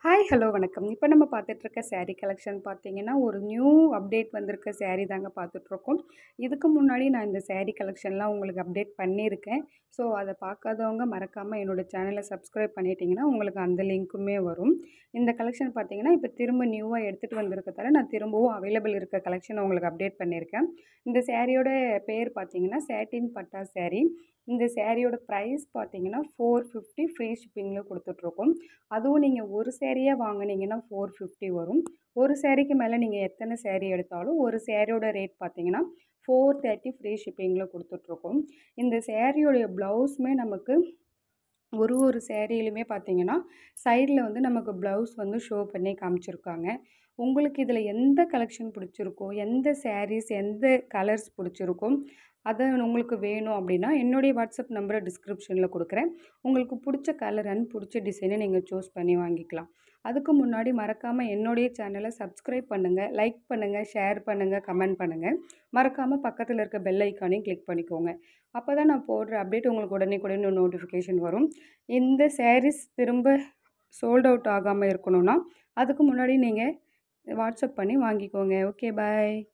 Hi, hello வணக்கம். இப்போ நம்ம பார்த்துட்ருக்க சாரீ கலெக்ஷன் பார்த்தீங்கன்னா, ஒரு நியூ அப்டேட் வந்திருக்க சாரீ தாங்க பார்த்துட்ருக்கோம். இதுக்கு முன்னாடி நான் இந்த சாரீ கலெக்ஷன்லாம் உங்களுக்கு அப்டேட் பண்ணியிருக்கேன். ஸோ, அத பார்க்காதவங்க மறக்காம என்னோட சேனல சப்ஸ்கிரைப் பண்ணிட்டீங்கன்னா, உங்களுக்கு அந்த லிங்க்குமே வரும். இந்த கலெக்ஷன் பார்த்தீங்கன்னா, இப்போ திரும்ப நியூவா எடுத்துகிட்டு வந்திருக்கதால, நான் திரும்பவும் அவைலபிள் இருக்க கலெக்ஷன உங்களுக்கு அப்டேட் பண்ணியிருக்கேன். இந்த சாரியோட பேர் பார்த்தீங்கன்னா, சாட்டின் பட்டா சாரீ. இந்த சாரியோட ப்ரைஸ் பார்த்தீங்கன்னா, 450 ஃப்ரீ ஷிப்பிங்ல குடுத்துட்ருக்கோம். அதுவும் நீங்க ஒரு சாரியா வாங்குனீங்கன்னா 450 வரும். ஒரு சாரிக்கு மேல நீங்க எத்தனை சாரி எடுத்தாலும் ஒரு சாரியோட ரேட் பார்த்தீங்கன்னா, 430 ஃப்ரீ ஷிப்பிங்ல குடுத்துட்ருக்கோம். இந்த சாரியோடைய ப்ளவுஸுமே நமக்கு ஒரு சாரியிலுமே பார்த்தீங்கன்னா, சைடுல வந்து நமக்கு ப்ளவுஸ் வந்து ஷோ பண்ணி காமிச்சிருக்காங்க. உங்களுக்கு இதில எந்த கலெக்ஷன் பிடிச்சிருக்கோ, எந்த சாரீஸ், எந்த கலர்ஸ் பிடிச்சிருக்கோ, அத உங்களுக்கு வேணும் அப்டின்னா, என்னுடைய வாட்ஸ்அப் நம்பர டிஸ்கிரிப்ஷன்ல குடுக்குறேன். உங்களுக்கு புடிச்ச கலர் அண்ட் புடிச்ச டிசைன நீங்க சூஸ் பண்ணி வாங்கிக்கலாம். அதுக்கு முன்னாடி மறக்காம என்னுடைய சேனல சப்ஸ்கிரைப் பண்ணுங்க, லைக் பண்ணுங்க, ஷேர் பண்ணுங்க, கமெண்ட் பண்ணுங்க. மறக்காம பக்கத்துல இருக்க பெல் ஐகானையும் கிளிக் பண்ணிக்கோங்க. அப்பதான் நான் போடுற அப்டேட் உங்களுக்கு உடனே நோட்டிஃபிகேஷன் வரும். இந்த சாரீஸ் திரும்ப சோல்ட் அவுட் ஆகாம இருக்கணும்னா, அதுக்கு முன்னாடி நீங்க வாட்ஸ்அப் பண்ணி வாங்கிக்கோங்க. ஓகே, பாய்.